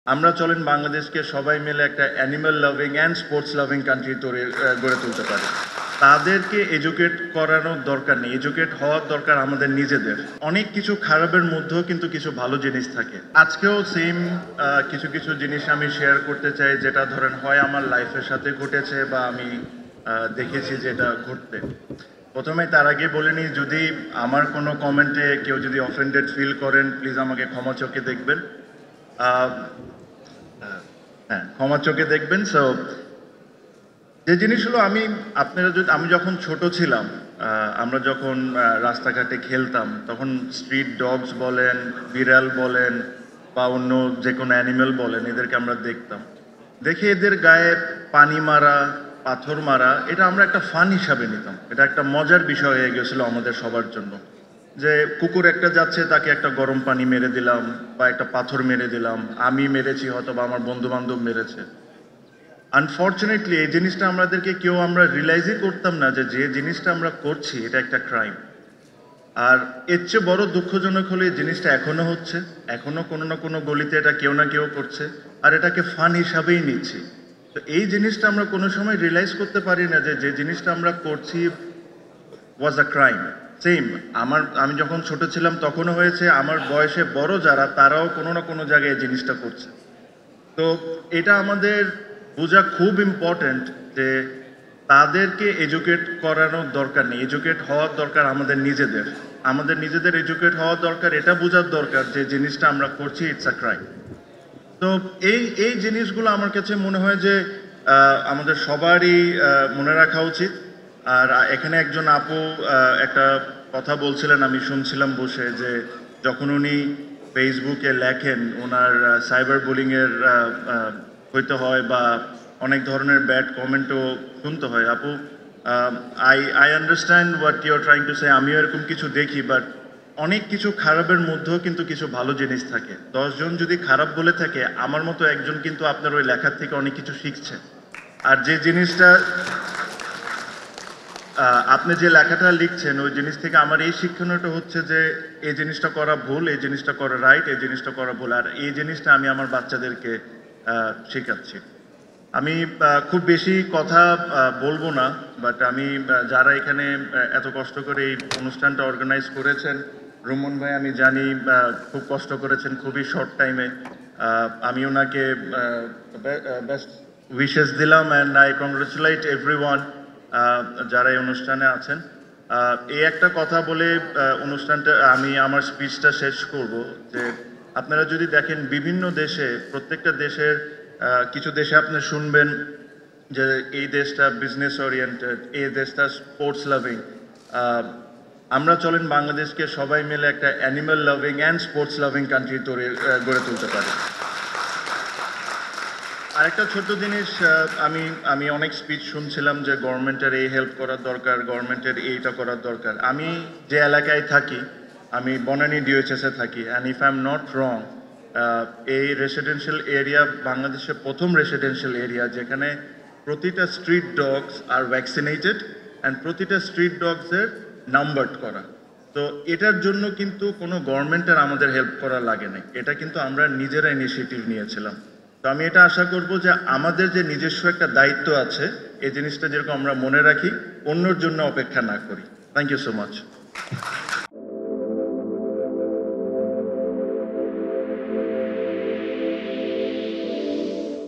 আমরা চলেন বাংলাদেশকে সবাই মিলে একটা animal loving and sports loving country গড়ে তুলতে পারি। তাদেরকে এডুকেট করানোর দরকার নেই, এডুকেট হওয়ার দরকার আমাদের নিজেদের। অনেক কিছু খারাপের মধ্যেও কিন্তু কিছু ভালো জিনিস থাকে। আজকেও সেম কিছু কিছু জিনিস আমি শেয়ার করতে চাই, যেটা ধরেন হয় আমার লাইফের সাথে ঘটেছে বা আমি দেখেছি যেটা ঘটতে। প্রথমে তার আগে বলে নিই, যদি আমার কোনো কমেন্টে কেউ যদি অফেন্ডেড ফিল করেন, প্লিজ আমাকে ক্ষমা চোখে দেখবেন। হ্যাঁ, ক্ষমা চোখে দেখবেন। সো যে জিনিসগুলো আমি যখন ছোট ছিলাম, আমরা যখন রাস্তাঘাটে খেলতাম, তখন স্ট্রিট ডগস বলেন, বিড়াল বলেন বা অন্য যে কোনো অ্যানিমেল বলেন, এদেরকে আমরা দেখতাম। দেখে এদের গায়ে পানি মারা, পাথর মারা, এটা আমরা একটা ফান হিসাবে নিতাম। এটা একটা মজার বিষয় হয়ে গেছিল আমাদের সবার জন্য, যে কুকুর একটা যাচ্ছে, তাকে একটা গরম পানি মেরে দিলাম বা একটা পাথর মেরে দিলাম। আমি মেরেছি, হয়তো বা আমার বন্ধু বান্ধব মেরেছে। আনফর্চুনেটলি এই জিনিসটা আমরা রিয়েলাইজই করতাম না যে যে জিনিসটা আমরা করছি এটা একটা ক্রাইম। আর এর চেয়ে বড় দুঃখজনক হলো এই জিনিসটা এখনো হচ্ছে, এখনো কোনো না কোনো গলিতে এটা কেউ না কেউ করছে, আর এটাকে ফান হিসাবেই নিচ্ছি। তো এই জিনিসটা আমরা কোনো সময় রিয়েলাইজ করতে পারি না যে যে জিনিসটা আমরা করছি ওয়াজ আ ক্রাইম। সেম আমি যখন ছোট ছিলাম তখনও হয়েছে, আমার বয়সে বড় যারা তারাও কোনো না কোনো জায়গায় এই জিনিসটা করছে। তো এটা আমাদের বোঝা খুব ইম্পর্ট্যান্ট যে তাদেরকে এডুকেট করানোর দরকার নেই, এডুকেট হওয়ার দরকার আমাদের নিজেদের এডুকেট হওয়ার দরকার। এটা বোঝার দরকার যে জিনিসটা আমরা করছি ইটস আ ক্রাইম। তো এই এই জিনিসগুলো আমার কাছে মনে হয় যে আমাদের সবারই মনে রাখা উচিত। আর এখানে একজন আপু একটা কথা বলছিলেন, আমি শুনছিলাম বসে, যে যখন উনি ফেসবুকে লেখেন ওনার সাইবার বুলিংয়ের হইতে হয় বা অনেক ধরনের ব্যাড কমেন্টও শুনতে হয়। আপু, I understand what you are trying to say. আমিও এরকম কিছু দেখি, বাট অনেক কিছু খারাপের মধ্যেও কিন্তু কিছু ভালো জিনিস থাকে। 10 জন যদি খারাপ বলে থাকে, আমার মতো একজন কিন্তু আপনার ওই লেখার থেকে অনেক কিছু শিখছে। আর যে জিনিসটা আপনি যে লেখাটা লিখছেন, ওই জিনিস থেকে আমার এই শিক্ষণীয়টা হচ্ছে যে এই জিনিসটা করা ভুল, এই জিনিসটা করা রাইট, এই জিনিসটা করা ভুল। আর এই জিনিসটা আমি আমার বাচ্চাদেরকে শেখাচ্ছি। আমি খুব বেশি কথা বলবো না, বাট আমি যারা এখানে এত কষ্ট করে এই অনুষ্ঠানটা অর্গানাইজ করেছেন, রুমন ভাই আমি জানি খুব কষ্ট করেছেন খুবই শর্ট টাইমে। আমি ওনাকে বেস্ট উইশেস দিলাম, অ্যান্ড আই কংগ্রেচুলেট এভরিওয়ান যারা এই অনুষ্ঠানে আছেন। এই একটা কথা বলে অনুষ্ঠানটা আমি আমার স্পিচটা শেষ করব, যে আপনারা যদি দেখেন বিভিন্ন দেশে, প্রত্যেকটা দেশের কিছু দেশে আপনি শুনবেন যে এই দেশটা বিজনেস ওরিয়েন্টেড, এই দেশটা স্পোর্টস লাভিং। আমরা চলেন বাংলাদেশকে সবাই মিলে একটা animal loving and sports loving country গড়ে তুলতে পারি। আরেকটা ছোট্ট জিনিস, আমি অনেক স্পিচ শুনছিলাম যে গভর্নমেন্টের এই হেল্প করার দরকার, গভর্নমেন্টের এইটা করার দরকার। আমি যে এলাকায় থাকি, আমি বনানী ডিওএইচএসে থাকি, and if I am not wrong, এই রেসিডেন্সিয়াল এরিয়া বাংলাদেশের প্রথম রেসিডেন্সিয়াল এরিয়া যেখানে প্রতিটা street dogs are vaccinated, and প্রতিটা স্ট্রিট ডগসের নাম্বারড করা। তো এটার জন্য কিন্তু কোনো গভর্নমেন্টের আমাদের হেল্প করা লাগে না, এটা কিন্তু আমরা নিজেরা ইনিশিয়েটিভ নিয়েছিলাম। তো আমি এটা আশা করব যে আমাদের যে নিজস্ব একটা দায়িত্ব আছে, এই জিনিসটা যেরকম আমরা মনে রাখি, অন্যর জন্য অপেক্ষা না করি। Thank you so much.